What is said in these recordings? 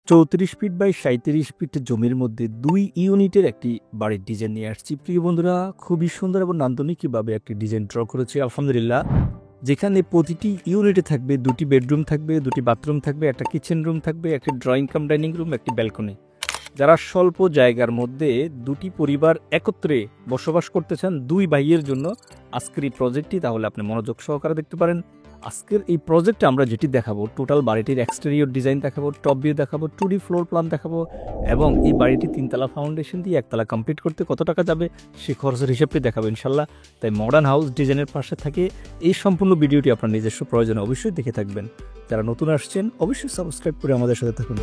34 feet by 37 fit জমির মধ্যে 2 ইউনিটের একটি বাড়ির ডিজাইন নিয়ে আসছি। প্রিয় বন্ধুরা, খুবই সুন্দর এবং নান্দনিকভাবে একটি ডিজাইন ড্র করেছি আলহামদুলিল্লাহ। যেখানে প্রতিটি ইউনিটে থাকবে 2টি বেডরুম থাকবে, 2টি বাথরুম থাকবে, একটা কিচেন রুম থাকবে, একটি ড্রয়িং কাম ডাইনিং রুম, একটি ব্যালকনি। যারা স্বল্প জায়গার মধ্যে 2টি পরিবার একত্রে বসবাস করতে চান 2 ভাইয়ের জন্য আজকের এই প্রজেক্টটি, তাহলে আপনি মনোযোগ সহকারে দেখতে পারেন। আজকের এই প্রজেক্টে আমরা যেটি দেখাবো, টোটাল বাড়িটির এক্সটেরিয়র ডিজাইন দেখাবো, টপ ভিউ দেখাবো, 2D ফ্লোর প্ল্যান দেখাবো এবং এই বাড়িটি 3তলা ফাউন্ডেশন দিয়ে 1তলা কমপ্লিট করতে কত টাকা যাবে সেই খরচের হিসাবটি দেখাবো ইনশাল্লাহ। তাই মডার্ন হাউস ডিজাইনের পাশে থাকে এই সম্পূর্ণ ভিডিওটি আপনার নিজস্ব প্রয়োজনে অবশ্যই দেখে থাকবেন। যারা নতুন আসছেন অবশ্যই সাবস্ক্রাইব করে আমাদের সাথে থাকুন।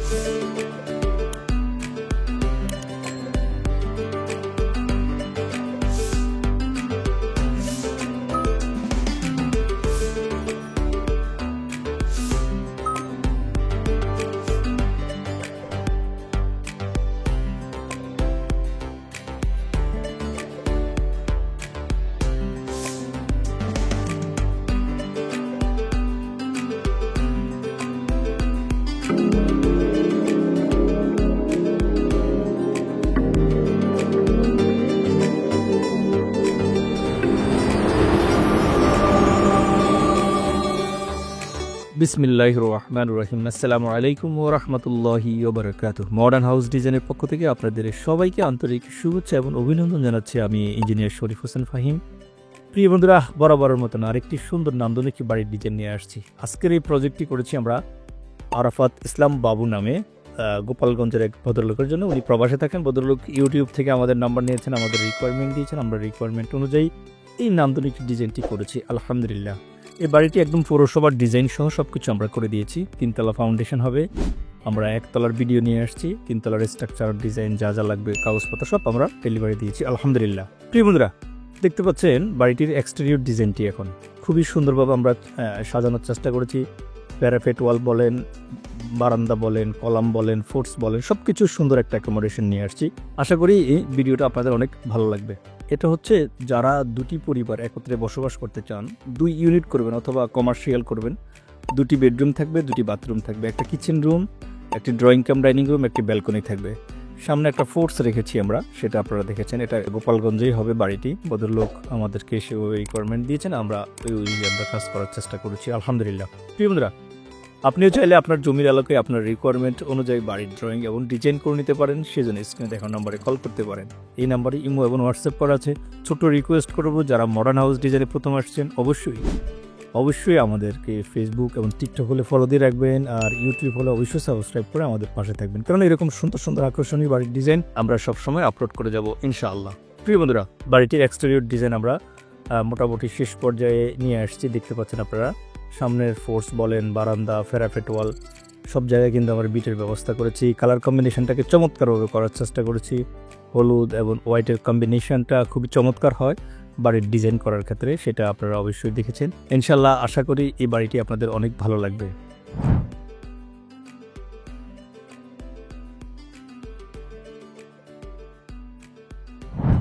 বিসমিল্লাহির রহমানির রহিম। আসসালামু আলাইকুম ওয়া রাহমাতুল্লাহি ওয়া বারাকাতুহু। মডার্ন হাউস ডিজাইনের পক্ষ থেকে আপনাদের সবাইকে আন্তরিক শুভেচ্ছা এবং অভিনন্দন জানাচ্ছি। আমি ইঞ্জিনিয়ার শরীফ হোসেন ফাহিম। প্রিয় বন্ধুরা, বরাবরের মতন আরেকটি সুন্দর নান্দনিক বাড়ির ডিজাইন নিয়ে আসছি। আজকের এই প্রজেক্টটি করেছি আমরা আরাফাত ইসলাম বাবু নামে, গোপালগঞ্জের এক ভদ্রলোকের জন্য। উনি প্রবাসে থাকেন। ভদ্রলোক ইউটিউব থেকে আমাদের নাম্বার নিয়েছেন, আমাদের রিকোয়ারমেন্ট দিয়েছেন, আমরা রিকোয়ারমেন্ট অনুযায়ী এই নান্দনিক ডিজাইনটি করেছি আলহামদুলিল্লাহ। এই বাড়িটি একদম পৌরসভার ডিজাইন সহ সবকিছু আমরা করে দিয়েছি। 3তলা ফাউন্ডেশন হবে। আমরা 1তলার ভিডিও নিয়ে আসছি। 3তলার স্ট্রাকচার ডিজাইন যা যা লাগবে কাগজপত্র সব আমরা ডেলিভারি দিয়েছি আলহামদুলিল্লাহ। প্রিয় বন্ধুরা, দেখতে পাচ্ছেন বাড়িটির এক্সটেরিয়র ডিজাইনটি এখন খুবই সুন্দরভাবে আমরা সাজানোর চেষ্টা করেছি। প্যারাফেট ওয়াল বলেন, বারান্দা বলেন, কলাম বলেন, ফোর্স বলেন, সবকিছু সুন্দর একটা অ্যাকোমোডেশন নিয়ে আসছি। আশা করি এই ভিডিওটা আপনাদের অনেক ভালো লাগবে। এটা হচ্ছে যারা 2টি পরিবার একত্রে বসবাস করতে চান, 2 ইউনিট করবেন অথবা কমার্শিয়াল করবেন, 2টি বেডরুম থাকবে, 2টি বাথরুম থাকবে, একটা কিচেন রুম, একটি ড্রয়িং কাম ডাইনিং রুম, একটি ব্যালকনি থাকবে। সামনে একটা ফোর্স রেখেছি আমরা, সেটা আপনারা দেখেছেন। এটা গোপালগঞ্জেই হবে বাড়িটি। ভদ্রলোক আমাদেরকে সে রিকোয়ারমেন্ট দিয়েছেন, আমরা আমরা কাজ করার চেষ্টা করেছি আলহামদুলিল্লাহ। প্রিয় বন্ধুরা, আপনিও চাইলে আপনার জমির এলাকায় আপনার রিকোয়ারমেন্ট অনুযায়ী বাড়ির ড্রয়িং এবং ডিজাইন করে নিতে পারেন। সেজন্য স্ক্রিনে দেখানো নম্বরে কল করতে পারেন। এই নাম্বারে ইমো এবং হোয়াটসঅ্যাপ করা আছে। ছোট্ট রিকোয়েস্ট করবো, যারা মডার্ন হাউস ডিজাইনে প্রথম আসছেন অবশ্যই আমাদেরকে ফেসবুক এবং টিকটক হলে ফলো দিয়ে রাখবেন, আর ইউটিউব হলে অবশ্যই সাবস্ক্রাইব করে আমাদের পাশে থাকবেন, কারণ এরকম সুন্দর সুন্দর আকর্ষণীয় বাড়ির ডিজাইন আমরা সবসময় আপলোড করে যাব ইনশাআল্লাহ। প্রিয় বন্ধুরা, বাড়িটির এক্সটেরিয়র ডিজাইন আমরা মোটামুটি শেষ পর্যায়ে নিয়ে আসছি। দেখতে পাচ্ছেন আপনারা, সামনের ফোর্স বলেন, বারান্দা, প্যারাফেট ওয়াল সব জায়গায় কিন্তু আমরা বিটের ব্যবস্থা করেছি। কালার কম্বিনেশনটাকে চমৎকারভাবে করার চেষ্টা করেছি। হলুদ এবং হোয়াইটের কম্বিনেশনটা খুবই চমৎকার হয় বাড়ির ডিজাইন করার ক্ষেত্রে, সেটা আপনারা অবশ্যই দেখেছেন। ইনশাল্লাহ আশা করি এই বাড়িটি আপনাদের অনেক ভালো লাগবে।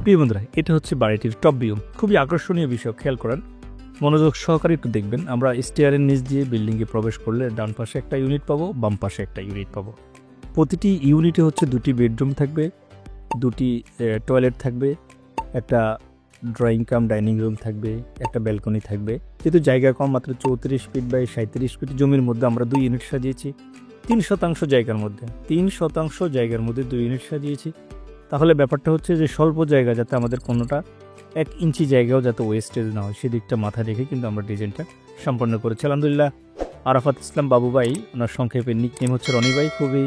প্রিয় বন্ধুরা, এটা হচ্ছে বাড়িটির টপ ভিউ। খুবই আকর্ষণীয় বিষয়, খেয়াল করেন, মনোযোগ সহকারে একটু দেখবেন। আমরা স্টেয়ারের নিচ দিয়ে বিল্ডিংয়ে প্রবেশ করলে ডান পাশে একটা ইউনিট পাবো, বাম পাশে একটা ইউনিট পাবো। প্রতিটি ইউনিটে হচ্ছে 2টি বেডরুম থাকবে, 2টি টয়লেট থাকবে, একটা ড্রয়িং কাম ডাইনিং রুম থাকবে, একটা ব্যালকনি থাকবে। যেহেতু জায়গা কম, মাত্র 34 ফিট বাই 37 ফিট জমির মধ্যে আমরা 2 ইউনিট সাজিয়েছি। 3% জায়গার মধ্যে 3% জায়গার মধ্যে 2 ইউনিট সাজিয়েছি। তাহলে ব্যাপারটা হচ্ছে যে স্বল্প জায়গা, যাতে আমাদের কোনোটা 1 ইঞ্চি জায়গাও যাতে ওয়েস্টেজ না হয়, সেদিকটা মাথায় রেখে কিন্তু আমরা ডিজাইনটা সম্পন্ন করেছি আলহামদুলিল্লাহ। আরাফাত ইসলাম বাবু ভাই, ওনার সংক্ষেপে নিকনেম হচ্ছে রনি ভাই। খুবই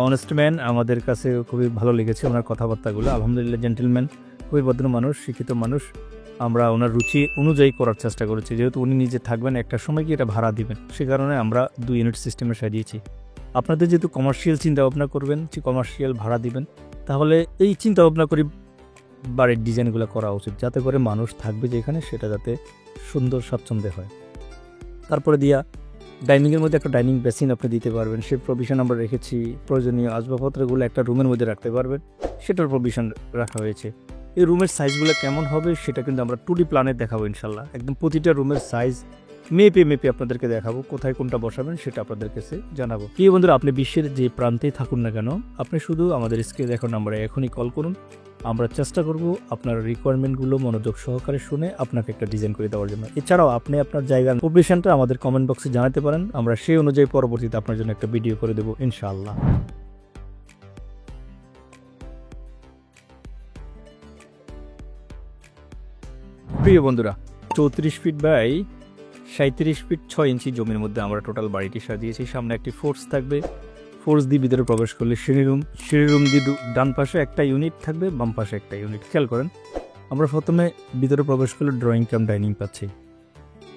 অনেস্ট ম্যান, আমাদের কাছে খুবই ভালো লেগেছে ওনার কথাবার্তাগুলো আলহামদুলিল্লাহ। জেন্টেলম্যান, খুবই ভদ্র মানুষ, শিক্ষিত মানুষ। আমরা ওনার রুচি অনুযায়ী করার চেষ্টা করেছি। যেহেতু উনি নিজে থাকবেন, একটা সময় কি এটা ভাড়া দিবেন, সে কারণে আমরা 2 ইউনিট সিস্টেমে সাজিয়েছি। আপনাদের যেহেতু কমার্শিয়াল চিন্তাভাবনা করবেন, যে কমার্শিয়াল ভাড়া দিবেন, তাহলে এই চিন্তাভাবনা করি বাড়ির ডিজাইনগুলো করা উচিত, যাতে করে মানুষ থাকবে যেখানে সেটা যাতে সুন্দর স্বাচ্ছন্দ্যে হয়। তারপরে ডাইনিংয়ের মধ্যে একটা ডাইনিং বেসিন আপনি দিতে পারবেন, সে প্রভিশন আমরা রেখেছি। প্রয়োজনীয় আসবাবপত্রগুলো একটা রুমের মধ্যে রাখতে পারবেন, সেটার প্রভিশন রাখা হয়েছে। এই রুমের সাইজগুলো কেমন হবে সেটা কিন্তু আমরা 2D প্ল্যানে দেখাবো ইনশাল্লাহ। একদম প্রতিটা রুমের সাইজ মেপে আপনাদেরকে দেখাবো, কোথায় কোনটা বসাবেন সেটা আপনাদের কাছে জানাবো। প্রিয় বন্ধুরা, আপনি বিশ্বের যে প্রান্তেই থাকুন না কেন, আপনি শুধু আমাদের স্ক্রিনে দেখানো নম্বরে এখনই কল করুন। আমরা চেষ্টা করব আপনার রিকোয়ারমেন্টগুলো মনোযোগ সহকারে শুনে আপনাকে একটা ডিজাইন করে দেওয়ার জন্য। এছাড়াও আপনি আপনার জায়গার লোকেশনটা আমাদের কমেন্ট বক্সে জানাতে পারেন, আমরা সেই অনুযায়ী পরবর্তীতে আপনার জন্য একটা ভিডিও করে দেবো ইনশাআল্লাহ। প্রিয় বন্ধুরা, 34 ফিট বাই 37 ফিট 6 ইঞ্চি জমির মধ্যে আমরা টোটাল বাড়িটি সাজিয়েছি। সামনে একটি ফোর্স থাকবে, ফোর্স দিয়ে ভিতরে প্রবেশ করলে সিঁড়ি রুম দিয়ে ডান পাশে একটা ইউনিট থাকবে, বাম পাশে একটা ইউনিট। খেয়াল করেন, আমরা প্রথমে ভিতরে প্রবেশ করলে ড্রয়িং কাম ডাইনিং পাচ্ছি।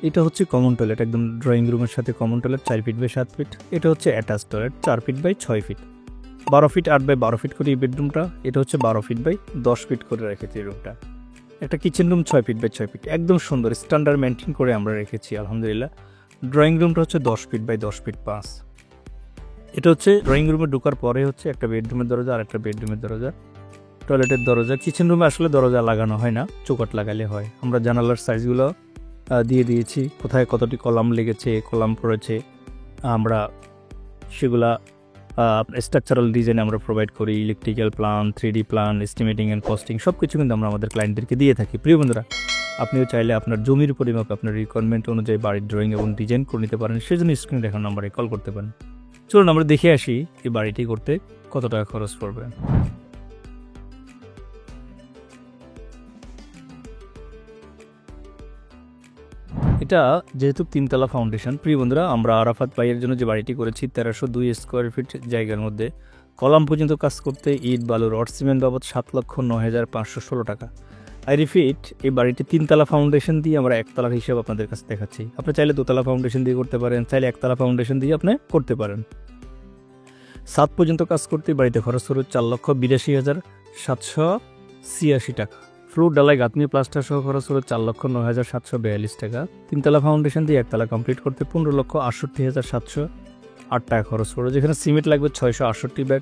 এটা হচ্ছে কমন টয়লেট, একদম ড্রয়িং রুমের সাথে common toilet, 4 feet by 7 feet. এটা হচ্ছে attach toilet, 4 feet by 6 feet, 12 feet 8 by 12 feet করে এই বেডরুমটা। এটা হচ্ছে 12 ফিট বাই 10 ফিট করে রেখেছি এই রুমটা। একটা kitchen room 6 feet by 6 feet, একদম সুন্দর স্ট্যান্ডার্ড মেনটেন করে আমরা রেখেছি আলহামদুলিল্লাহ। ড্রয়িং রুমটা হচ্ছে 10 ফিট বাই 10 ফিট 5। এটা হচ্ছে ড্রয়িং রুমে ঢোকার পরে হচ্ছে একটা বেডরুমের দরজা আর একটা বেডরুমের দরজা, টয়লেটের দরজা। কিচেন রুমে আসলে দরজা লাগানো হয় না, চৌকাঠ লাগালে হয়। আমরা জানালার সাইজগুলো দিয়ে দিয়েছি, কোথায় কতটি কলাম লেগেছে, কলাম পড়েছে, আমরা সেগুলা স্ট্রাকচারাল ডিজাইন আমরা প্রোভাইড করি। Electrical plan, 3D plan, estimating and costing সব কিছু কিন্তু আমরা আমাদের ক্লায়েন্টদেরকে দিয়ে থাকি। প্রিয় বন্ধুরা, আপনিও চাইলে আপনার জমির পরিমাপ আপনার রিকোয়ারমেন্ট অনুযায়ী বাড়ির ড্রয়িং এবং ডিজাইন করে নিতে পারেন। সেজন্য স্ক্রিনে দেখানো নাম্বারে কল করতে পারেন। চলুন আমরা দেখে আসি এই বাড়িটি করতে কত টাকা খরচ পড়বে। এটা যেহেতু 3তলা ফাউন্ডেশন, প্রিয় বন্ধুরা, আমরা আরাফাত ভাইয়ের জন্য যে বাড়িটি করেছি 1302 স্কোয়ার ফিট জায়গার মধ্যে কলাম পর্যন্ত কাজ করতে ইট, বালু, রড, সিমেন্ট বাবদ 7,09,516 টাকা। আই রিপিট, এই বাড়িটি 3তলা ফাউন্ডেশন দিয়ে আমরা একতলার হিসাব আপনাদের কাছে দেখাচ্ছি। আপনি চাইলে 2তলা ফাউন্ডেশন দিয়ে করতে পারেন, চাইলে একতলা ফাউন্ডেশন দিয়ে আপনি করতে পারেন। 7 পর্যন্ত কাজ করতে বাড়িতে খরচ হলো 4,82,786 টাকা। ফ্লোর ডালাই, গাঁথনি, প্লাস্টার সহ খরচ হলো 4,09,742 টাকা। 3তলা ফাউন্ডেশন দিয়ে একতলা কমপ্লিট করতে 15,68,708 টাকা খরচ পড়ে, যেখানে সিমেন্ট লাগবে 668 ব্যাগ,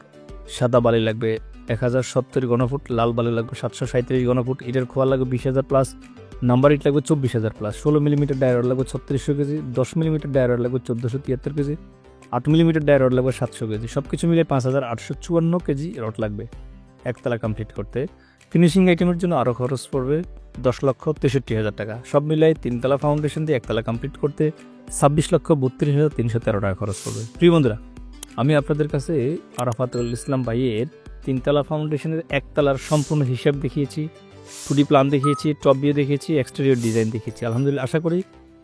সাদা বালি লাগবে 1070 ঘনফুট, লাল বালি লাগবে 737 ঘনফুট, ইটের খোয়া লাগবে 20,000 প্লাস, নাম্বার ইট লাগবে 24,000 প্লাস, 16 মিলিমিটার ডায়ার লাগবে 3600 কেজি, 10 মিলিমিটার ডায়ার লাগবে 1473 কেজি, 8 মিলিমিটার ডায়ার রড লাগবে 700 কেজি। সব কিছু মিলে 5,854 কেজি রড লাগবে একতলা কমপ্লিট করতে। ফিনিশিং আইটেমের জন্য আরও খরচ পড়বে 10,63,000 টাকা। সব মিলাই 3তলা ফাউন্ডেশন দিয়ে একতলা কমপ্লিট করতে 26,32,313 টাকা খরচ পড়বে। প্রিয় বন্ধুরা, আমি আপনাদের কাছে আরাফাতুল ইসলাম ভাইয়ের 3তলা ফাউন্ডেশনের একতলার সম্পূর্ণ হিসাব দেখিয়েছি, 2D প্ল্যান দেখিয়েছি, টপ ভিউ দেখিয়েছি, এক্সটেরিয়র ডিজাইন দেখিয়েছি। আলহামদুলিল্লাহ, আশা করি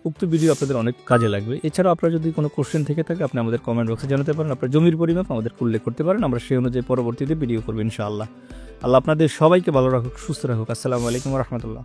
উক্ত ভিডিও আপনাদের অনেক কাজে লাগবে। এছাড়াও আপনার যদি কোনো কোশ্চেন থেকে থাকে আপনি আমাদের কমেন্ট বক্সে জানাতে পারেন, আপনার জমির পরিমাপ আমাদের উল্লেখ করতে পারেন, আমরা সেই অনুযায়ী পরবর্তীতে ভিডিও করবো ইনশাআল্লাহ। আল্লাহ আপনাদের সবাইকে ভালো রাখুক, সুস্থ রাখুক। আসসালামু আলাইকুম ওয়া রাহমাতুল্লাহ।